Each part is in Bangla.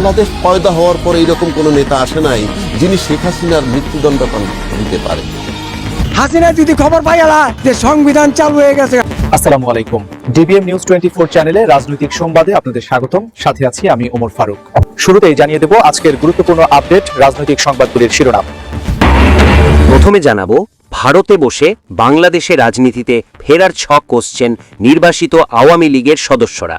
বাংলাদেশ পয়দা হওয়ার পর এরকম কোন নেতা আসে নাই যিনি শেখ হাসিনার মৃত্যুদণ্ড দিতে পারে। হাসিনা যদি খবর পাইলা যে সংবিধান চালু হয়ে গেছে। আসসালামু আলাইকুম, ডিবিএম নিউজ 24 চ্যানেলে রাজনৈতিক সংবাদে আপনাদের স্বাগতম। সাথে আছি আমি ওমর ফারুক। শুরুতেই জানিয়ে দেব আজকের গুরুত্বপূর্ণ আপডেট রাজনৈতিক সংবাদগুলির শিরোনাম। প্রথমে জানাবো, ভারতে বসে বাংলাদেশে রাজনীতিতে ফেরার ছক কষছেন নির্বাসিত আওয়ামী লীগের সদস্যরা।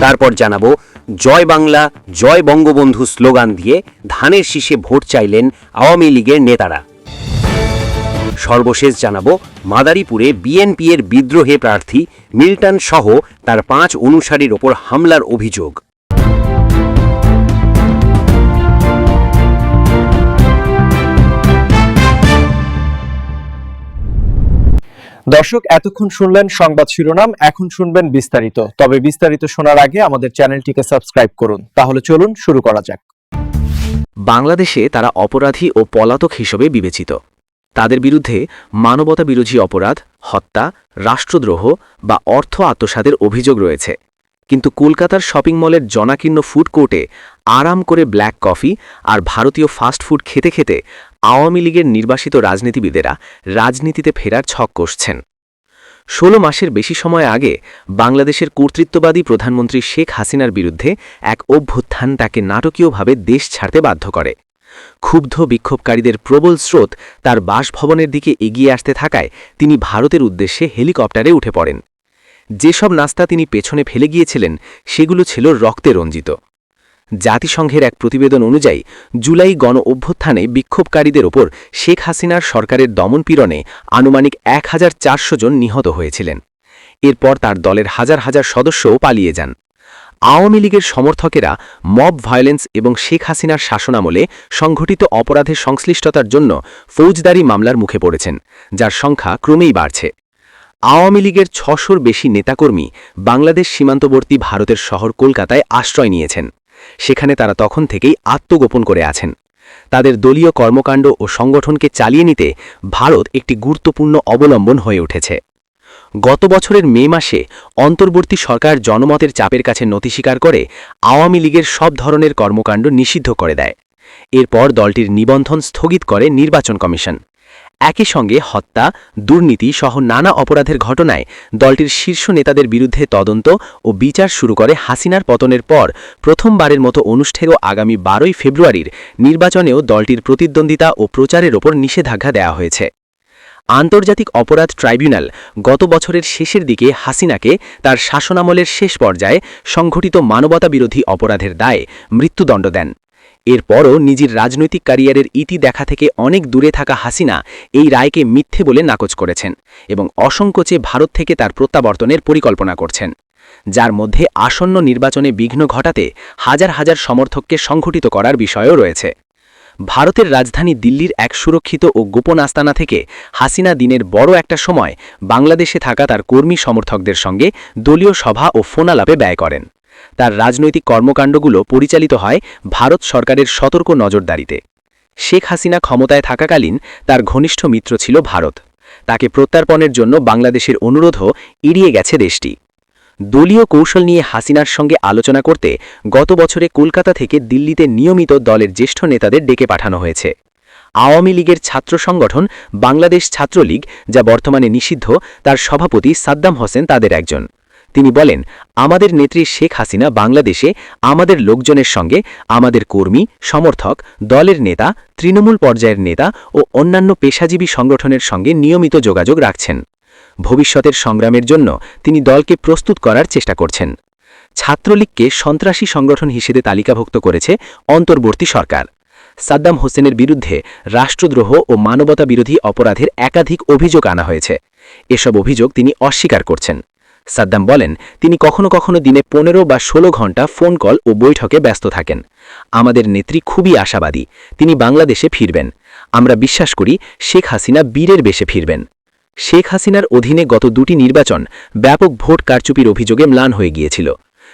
তারপর জানাবো, জয় বাংলা জয় বঙ্গবন্ধু স্লোগান দিয়ে ধানের শীষে ভোট চাইলেন আওয়ামী লীগের নেতারা। সর্বশেষ জানাবো, মাদারীপুরে বিএনপির বিদ্রোহী প্রার্থী মিল্টন সহ তার 5 অনুসারীর ওপর হামলার অভিযোগ। দর্শক, এতক্ষণ শুনলেন সংবাদ শিরোনাম, এখন শুনবেন বিস্তারিত। তবে বিস্তারিত শোনার আগে আমাদের চ্যানেলটিকে সাবস্ক্রাইব করুন। তাহলে চলুন শুরু করা যাক। বাংলাদেশে তারা অপরাধী ও পলাতক হিসেবে বিবেচিত। তাদের বিরুদ্ধে মানবতা বিরোধী অপরাধ, হত্যা, রাষ্ট্রদ্রোহ বা অর্থ আত্মসাতের অভিযোগ রয়েছে। কিন্তু কলকাতার শপিং মলের জনাকীর্ণ ফুড কোর্টে আরাম করে ব্ল্যাক কফি আর ভারতীয় ফাস্ট ফুড খেতে খেতে আওয়ামী লীগের নির্বাসিত রাজনীতিবিদেরা রাজনীতিতে ফেরার ছক কষছেন। 16 মাসের বেশি সময় আগে বাংলাদেশের কর্তৃত্ববাদী প্রধানমন্ত্রী শেখ হাসিনার বিরুদ্ধে এক অভ্যুত্থান তাকে নাটকীয়ভাবে দেশ ছাড়তে বাধ্য করে। ক্ষুব্ধ বিক্ষোভকারীদের প্রবল স্রোত তার বাসভবনের দিকে এগিয়ে আসতে থাকায় তিনি ভারতের উদ্দেশ্যে হেলিকপ্টারে উঠে পড়েন। যেসব নাস্তা তিনি পেছনে ফেলে গিয়েছিলেন সেগুলো ছিল রক্তে রঞ্জিত। জাতিসংঘের এক প্রতিবেদন অনুযায়ী জুলাই গণ অভ্যুত্থানে বিক্ষোভকারীদের ওপর শেখ হাসিনার সরকারের দমনপীড়নে আনুমানিক 1400 জন নিহত হয়েছিলেন। এরপর তার দলের হাজার হাজার সদস্যও পালিয়ে যান। আওয়ামী লীগের সমর্থকেরা মব ভায়োলেন্স এবং শেখ হাসিনার শাসনামলে সংঘটিত অপরাধের সংশ্লিষ্টতার জন্য ফৌজদারি মামলার মুখে পড়েছেন, যার সংখ্যা ক্রমেই বাড়ছে। আওয়ামী লীগের 600-র বেশি নেতাকর্মী বাংলাদেশ সীমান্তবর্তী ভারতের শহর কলকাতায় আশ্রয় নিয়েছেন। সেখানে তারা তখন থেকেই আত্মগোপন করে আছেন। তাদের দলীয় কর্মকাণ্ড ও সংগঠনকে চালিয়ে নিতে ভারত একটি গুরুত্বপূর্ণ অবলম্বন হয়ে উঠেছে। গত বছরের মে মাসে অন্তর্বর্তী সরকার জনমতের চাপের কাছে নতি স্বীকার করে আওয়ামী লীগের সব ধরনের কর্মকাণ্ড নিষিদ্ধ করে দেয়। এরপর দলটির নিবন্ধন স্থগিত করে নির্বাচন কমিশন। একই সঙ্গে হত্যা, দুর্নীতি সহ নানা অপরাধের ঘটনায় দলটির শীর্ষ নেতাদের বিরুদ্ধে তদন্ত ও বিচার শুরু করে হাসিনার পতনের পর প্রথমবারের মতো অনুষ্ঠেয় আগামী 12ই ফেব্রুয়ারির নির্বাচনেও দলটির প্রতিদ্বন্দ্বিতা ও প্রচারের ওপর নিষেধাজ্ঞা দেওয়া হয়েছে। আন্তর্জাতিক অপরাধ ট্রাইব্যুনাল গত বছরের শেষের দিকে হাসিনাকে তার শাসনামলের শেষ পর্যায়ে সংঘটিত মানবতা বিরোধী অপরাধের দায়ে মৃত্যুদণ্ড দেন। এরপরও নিজের রাজনৈতিক ক্যারিয়ারের ইতি দেখা থেকে অনেক দূরে থাকা হাসিনা এই রায়কে মিথ্যে বলে নাকচ করেছেন এবং অসংকোচে ভারত থেকে তার প্রত্যাবর্তনের পরিকল্পনা করছেন, যার মধ্যে আসন্ন নির্বাচনে বিঘ্ন ঘটাতে হাজার হাজার সমর্থককে সংগঠিত করার বিষয়ও রয়েছে। ভারতের রাজধানী দিল্লির এক সুরক্ষিত ও গোপন আস্তানা থেকে হাসিনা দিনের বড় একটা সময় বাংলাদেশে থাকা তার কর্মী সমর্থকদের সঙ্গে দলীয় সভা ও ফোনালাপে ব্যয় করেন। তার রাজনৈতিক কর্মকাণ্ডগুলো পরিচালিত হয় ভারত সরকারের সতর্ক নজরদারিতে। শেখ হাসিনা ক্ষমতায় থাকাকালীন তার ঘনিষ্ঠ মিত্র ছিল ভারত। তাকে প্রত্যার্পণের জন্য বাংলাদেশের অনুরোধও এড়িয়ে গেছে দেশটি। দলীয় কৌশল নিয়ে হাসিনার সঙ্গে আলোচনা করতে গত বছরে কলকাতা থেকে দিল্লিতে নিয়মিত দলের জ্যেষ্ঠ নেতাদের ডেকে পাঠানো হয়েছে। আওয়ামী লীগের ছাত্র সংগঠন বাংলাদেশ ছাত্রলীগ, যা বর্তমানে নিষিদ্ধ, তার সভাপতি সাদ্দাম হোসেন তাদের একজন। তিনি বলেন, আমাদের নেত্রী শেখ হাসিনা বাংলাদেশে আমাদের লোকজনের সঙ্গে, আমাদের কর্মী, সমর্থক, দলের নেতা, তৃণমূল পর্যায়ের নেতা ও অন্যান্য পেশাজীবী সংগঠনের সঙ্গে নিয়মিত যোগাযোগ রাখছেন। ভবিষ্যতের সংগ্রামের জন্য তিনি দলকে প্রস্তুত করার চেষ্টা করছেন। ছাত্রলীগকে সন্ত্রাসী সংগঠন হিসেবে তালিকাভুক্ত করেছে অন্তর্বর্তী সরকার। সাদ্দাম হোসেনের বিরুদ্ধে রাষ্ট্রদ্রোহ ও মানবতা বিরোধী অপরাধের একাধিক অভিযোগ আনা হয়েছে। এসব অভিযোগ তিনি অস্বীকার করছেন। সাদ্দাম বলেন, তিনি কখনো কখনো দিনে 15 বা 16 ঘণ্টা ফোন কল ও বৈঠকে ব্যস্ত থাকেন। আমাদের নেত্রী খুবই আশাবাদী, তিনি বাংলাদেশে ফিরবেন। আমরা বিশ্বাস করি শেখ হাসিনা বীরের বেশে ফিরবেন। শেখ হাসিনার অধীনে গত 2টি নির্বাচন ব্যাপক ভোট কারচুপির অভিযোগে ম্লান হয়ে গিয়েছিল।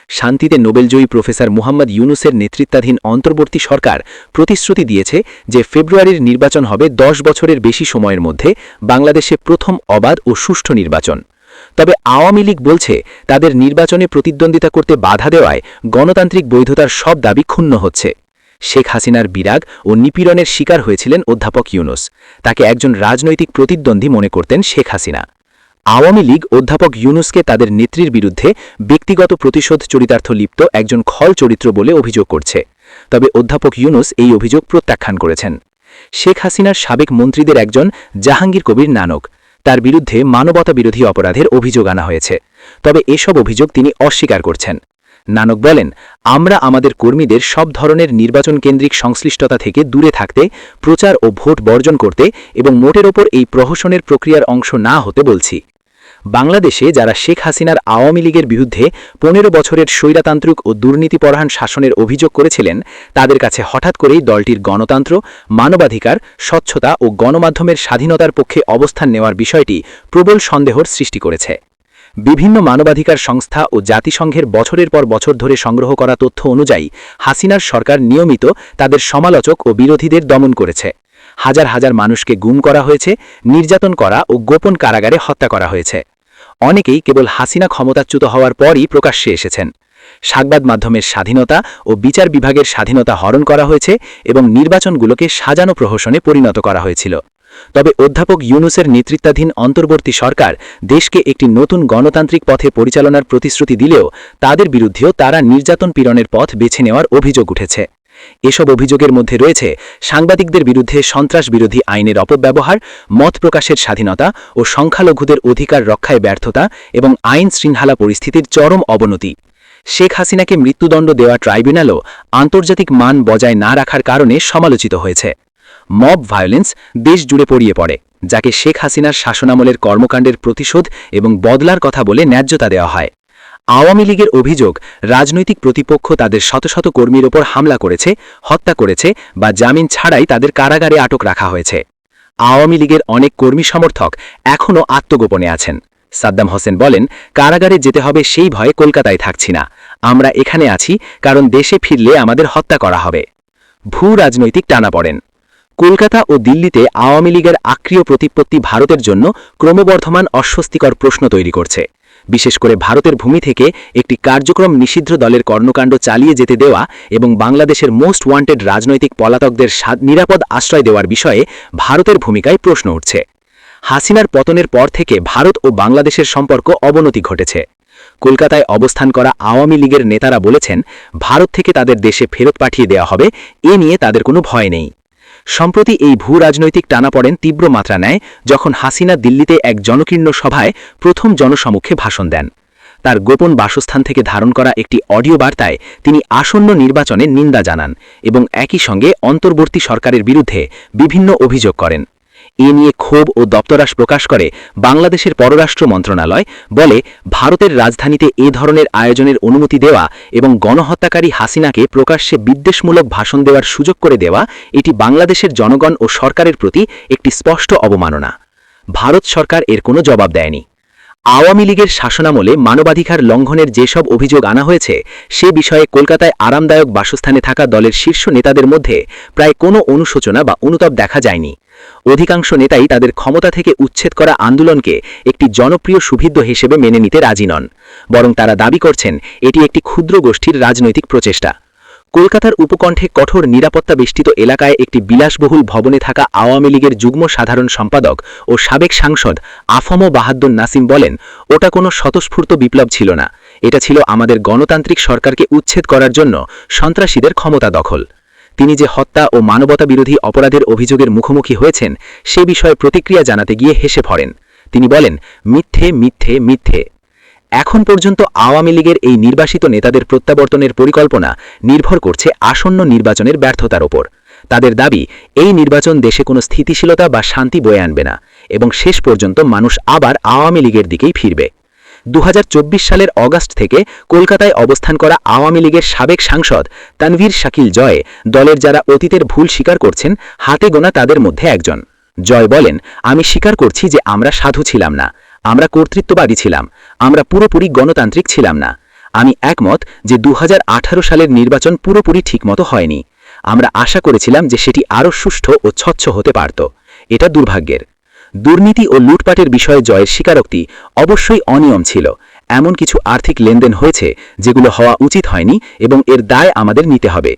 শান্তিতে নোবেলজয়ী প্রফেসর মুহাম্মদ ইউনুসের নেতৃত্বাধীন অন্তর্বর্তী সরকার প্রতিশ্রুতি দিয়েছে যে ফেব্রুয়ারির নির্বাচন হবে 10 বছরের বেশি সময়ের মধ্যে বাংলাদেশে প্রথম অবাধ ও সুষ্ঠু নির্বাচন। তবে আওয়ামী লীগ বলছে তাদের নির্বাচনে প্রতিদ্বন্দ্বিতা করতে বাধা দেওয়ায় গণতান্ত্রিক বৈধতার সব দাবি ক্ষুণ্ণ হচ্ছে। শেখ হাসিনার বিরাগ ও নিপীড়নের শিকার হয়েছিলেন অধ্যাপক ইউনূস। তাকে একজন রাজনৈতিক প্রতিদ্বন্দ্বী মনে করতেন শেখ হাসিনা। আওয়ামী লীগ অধ্যাপক ইউনূসকে তাদের নেত্রীর বিরুদ্ধে ব্যক্তিগত প্রতিশোধ চরিতার্থ লিপ্ত একজন খল চরিত্র বলে অভিযোগ করছে। তবে অধ্যাপক ইউনূস এই অভিযোগ প্রত্যাখ্যান করেছেন। শেখ হাসিনার সাবেক মন্ত্রীদের একজন জাহাঙ্গীর কবির নানক, তার বিরুদ্ধে মানবতা বিরোধী অপরাধের অভিযোগ আনা হয়েছে। তবে এসব অভিযোগ তিনি অস্বীকার করছেন। নানক বলেন, আমরা আমাদের কর্মীদের সব ধরনের নির্বাচন কেন্দ্রিক সংশ্লিষ্টতা থেকে দূরে থাকতে, প্রচার ও ভোট বর্জন করতে এবং মোটের ওপর এই প্রহসনের প্রক্রিয়ার অংশ না হতে বলছি। বাংলাদেশে যারা শেখ হাসিনার আওয়ামী লীগের বিরুদ্ধে 15 বছরের স্বৈরতান্ত্রিক ও দুর্নীতিপরায়ণ শাসনের অভিযোগ করেছিলেন, তাদের কাছে হঠাৎ করেই দলটির গণতন্ত্র, মানবাধিকার, স্বচ্ছতা ও গণমাধ্যমের স্বাধীনতার পক্ষে অবস্থান নেওয়ার বিষয়টি প্রবল সন্দেহর সৃষ্টি করেছে। বিভিন্ন মানবাধিকার সংস্থা ও জাতিসংঘের বছরের পর বছর ধরে সংগ্রহ করা তথ্য অনুযায়ী হাসিনার সরকার নিয়মিত তাদের সমালোচক ও বিরোধীদের দমন করেছে। হাজার হাজার মানুষকে গুম করা হয়েছে, নির্যাতন করা ও গোপন কারাগারে হত্যা করা হয়েছে। অনেকেই কেবল হাসিনা ক্ষমতাচ্যুত হওয়ার পরই প্রকাশ্যে এসেছেন। সংবাদ মাধ্যমের স্বাধীনতা ও বিচার বিভাগের স্বাধীনতা হরণ করা হয়েছে এবং নির্বাচনগুলোকে সাজানো প্রহসনে পরিণত করা হয়েছিল। তবে অধ্যাপক ইউনূসের নেতৃত্বাধীন অন্তর্বর্তী সরকার দেশকে একটি নতুন গণতান্ত্রিক পথে পরিচালনার প্রতিশ্রুতি দিলেও তাদের বিরুদ্ধেও তারা নির্যাতন পীড়নের পথ বেছে নেওয়ার অভিযোগ উঠেছে। এসব অভিযোগের মধ্যে রয়েছে সাংবাদিকদের বিরুদ্ধে সন্ত্রাস বিরোধী আইনের অপব্যবহার, মত প্রকাশের স্বাধীনতা ও সংখ্যালঘুদের অধিকার রক্ষায় ব্যর্থতা এবং আইন শৃঙ্খলা পরিস্থিতির চরম অবনতি। শেখ হাসিনাকে মৃত্যুদণ্ড দেওয়া ট্রাইব্যুনালও আন্তর্জাতিক মান বজায় না রাখার কারণে সমালোচিত হয়েছে। মব ভায়োলেন্স দেশ জুড়ে পড়িয়ে পড়ে, যাকে শেখ হাসিনার শাসনামলের কর্মকাণ্ডের প্রতিশোধ এবং বদলার কথা বলে ন্যায্যতা দেওয়া হয়। আওয়ামী লীগের অভিযোগ, রাজনৈতিক প্রতিপক্ষ তাদের শত শত কর্মীর ওপর হামলা করেছে, হত্যা করেছে বা জামিন ছাড়াই তাদের কারাগারে আটক রাখা হয়েছে। আওয়ামী লীগের অনেক কর্মী সমর্থক এখনও আত্মগোপনে আছেন। সাদ্দাম হোসেন বলেন, কারাগারে যেতে হবে সেই ভয়ে কলকাতায় থাকছি না, আমরা এখানে আছি কারণ দেশে ফিরলে আমাদের হত্যা করা হবে। ভূ রাজনৈতিক টানাপড়েন। কলকাতা ও দিল্লিতে আওয়ামী লীগের আক্রিয় প্রতিপত্তি ভারতের জন্য ক্রমবর্ধমান অস্বস্তিকর প্রশ্ন তৈরি করছে। বিশেষ করে ভারতের ভূমি থেকে একটি কার্যক্রম নিষিদ্ধ দলের কর্মকাণ্ড চালিয়ে যেতে দেওয়া এবং বাংলাদেশের মোস্ট ওয়ান্টেড রাজনৈতিক পলাতকদের নিরাপদ আশ্রয় দেওয়ার বিষয়ে ভারতের ভূমিকায় প্রশ্ন উঠছে। হাসিনার পতনের পর থেকে ভারত ও বাংলাদেশের সম্পর্ক অবনতি ঘটেছে। কলকাতায় অবস্থান করা আওয়ামী লীগের নেতারা বলেছেন, ভারত থেকে তাদের দেশে ফেরত পাঠিয়ে দেওয়া হবে, এ নিয়ে তাদের কোনো ভয় নেই। সম্প্রতি এই ভূ রাজনৈতিক টানাপড়েন তীব্র মাত্রা নেয় যখন হাসিনা দিল্লিতে এক জনকীর্ণ সভায় প্রথম জনসমক্ষে ভাষণ দেন। তার গোপন বাসস্থান থেকে ধারণ করা একটি অডিও বার্তায় তিনি আসন্ন নির্বাচনের নিন্দা জানান এবং একই সঙ্গে অন্তর্বর্তী সরকারের বিরুদ্ধে বিভিন্ন অভিযোগ করেন। এ নিয়ে ক্ষোভ ও দপ্তরাস প্রকাশ করে বাংলাদেশের পররাষ্ট্র মন্ত্রণালয়, বলে ভারতের রাজধানীতে এ ধরনের আয়োজনের অনুমতি দেওয়া এবং গণহত্যাকারী হাসিনাকে প্রকাশ্যে বিদ্বেষমূলক ভাষণ দেওয়ার সুযোগ করে দেওয়া এটি বাংলাদেশের জনগণ ও সরকারের প্রতি একটি স্পষ্ট অবমাননা। ভারত সরকার এর কোনো জবাব দেয়নি। আওয়ামী লীগের শাসনামলে মানবাধিকার লঙ্ঘনের যেসব অভিযোগ আনা হয়েছে সে বিষয়ে কলকাতায় আরামদায়ক বাসস্থানে থাকা দলের শীর্ষ নেতাদের মধ্যে প্রায় কোনো অনুশোচনা বা অনুতাপ দেখা যায়নি। অধিকাংশ নেতাই তাদের ক্ষমতা থেকে উচ্ছেদ করা আন্দোলনকে একটি জনপ্রিয় সুবিধ হিসেবে মেনে নিতে রাজি নন, বরং তারা দাবি করছেন এটি একটি ক্ষুদ্র গোষ্ঠীর রাজনৈতিক প্রচেষ্টা। কলকাতার উপকণ্ঠে কঠোর নিরাপত্তা বেষ্টিত এলাকায় একটি বিলাসবহুল ভবনে থাকা আওয়ামী লীগের যুগ্ম সাধারণ সম্পাদক ও সাবেক সাংসদ আফম বাহাদুর নাসিম বলেন, ওটা কোনো স্বতঃস্ফূর্ত বিপ্লব ছিল না, এটা ছিল আমাদের গণতান্ত্রিক সরকারকে উচ্ছেদ করার জন্য সন্ত্রাসীদের ক্ষমতা দখল। তিনি যে হত্যা ও মানবতা বিরোধী অপরাধের অভিযোগের মুখোমুখি হয়েছেন সে বিষয়ে প্রতিক্রিয়া জানাতে গিয়ে হেসে পড়েন। তিনি বলেন, মিথ্যে মিথ্যে মিথ্যে। এখন পর্যন্ত আওয়ামী লীগের এই নির্বাসিত নেতাদের প্রত্যাবর্তনের পরিকল্পনা নির্ভর করছে আসন্ন নির্বাচনের ব্যর্থতার ওপর। তাদের দাবি, এই নির্বাচন দেশে কোনো স্থিতিশীলতা বা শান্তি বয়ে আনবে না এবং শেষ পর্যন্ত মানুষ আবার আওয়ামী লীগের দিকেই ফিরবে। 2024 সালের অগাস্ট থেকে কলকাতায় অবস্থান করা আওয়ামী লীগের সাবেক সাংসদ তানভীর শাকিল জয় দলের যারা অতীতের ভুল স্বীকার করছেন হাতে গোনা তাদের মধ্যে একজন। জয় বলেন, আমি স্বীকার করছি যে আমরা সাধু ছিলাম না, আমরা কর্তৃত্ববাদী ছিলাম, আমরা পুরোপুরি গণতান্ত্রিক ছিলাম না। আমি একমত যে 2018 সালের নির্বাচন পুরোপুরি ঠিকমতো হয়নি। আমরা আশা করেছিলাম যে সেটি আরও সুষ্ঠু ও স্বচ্ছ হতে পারত। এটা দুর্ভাগ্যের। দুর্নীতি ও লুটপাটের বিষয়ে জয়ের স্বীকারোক্তি অবশ্যই অনিয়ম ছিল, এমন কিছু আর্থিক লেনদেন হয়েছে যেগুলো হওয়া উচিত হয়নি এবং এর দায় আমাদের নিতে হবে।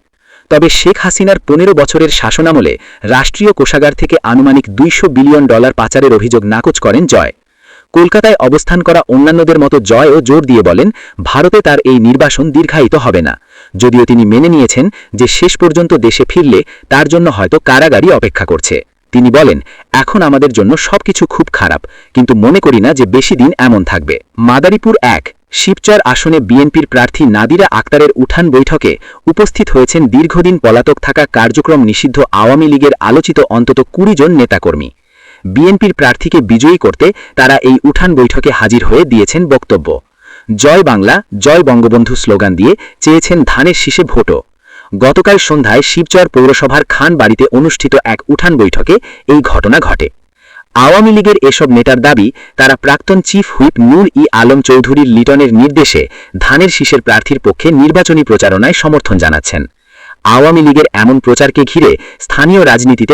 তবে শেখ হাসিনার ১৫ বছরের শাসনামলে রাষ্ট্রীয় কোষাগার থেকে আনুমানিক $200 বিলিয়ন পাচারের অভিযোগ নাকচ করেন জয়। কলকাতায় অবস্থান করা অন্যান্যদের মতো জয়ও জোর দিয়ে বলেন ভারতে তার এই নির্বাসন দীর্ঘায়িত হবে না, যদিও তিনি মেনে নিয়েছেন যে শেষ পর্যন্ত দেশে ফিরলে তার জন্য হয়তো কারাগারই অপেক্ষা করছে। তিনি বলেন, এখন আমাদের জন্য সবকিছু খুব খারাপ, কিন্তু মনে করি না যে বেশি দিন এমন থাকবে। মাদারীপুর ১ শিবচর আসনে বিএনপির প্রার্থী নাদিরা আক্তারের উঠান বৈঠকে উপস্থিত হয়েছেন দীর্ঘদিন পলাতক থাকা কার্যক্রম নিষিদ্ধ আওয়ামী লীগের আলোচিত অন্তত ২০ জন নেতাকর্মী। বিএনপির প্রার্থীকে বিজয়ী করতে তারা এই উঠান বৈঠকে হাজির হয়ে দিয়েছেন বক্তব্য। জয় বাংলা, জয় বঙ্গবন্ধু স্লোগান দিয়ে চেয়েছেন ধানের শীষে ভোটও। গতকাল সন্ধ্যায় শিবচর পৌরসভার খান বাড়িতে অনুষ্ঠিত এক উঠান বৈঠকে এই ঘটনা ঘটে। আওয়ামী লীগের এসব নেতার দাবি, তারা প্রাক্তন চিফ হুইপ নূর ই আলম চৌধুরীর লিটনের নির্দেশে ধানের শীষের প্রার্থীর পক্ষে নির্বাচনী প্রচারণায় সমর্থন জানাচ্ছেন। আওয়ামী লীগের এমন প্রচারকে ঘিরে স্থানীয় রাজনীতিতে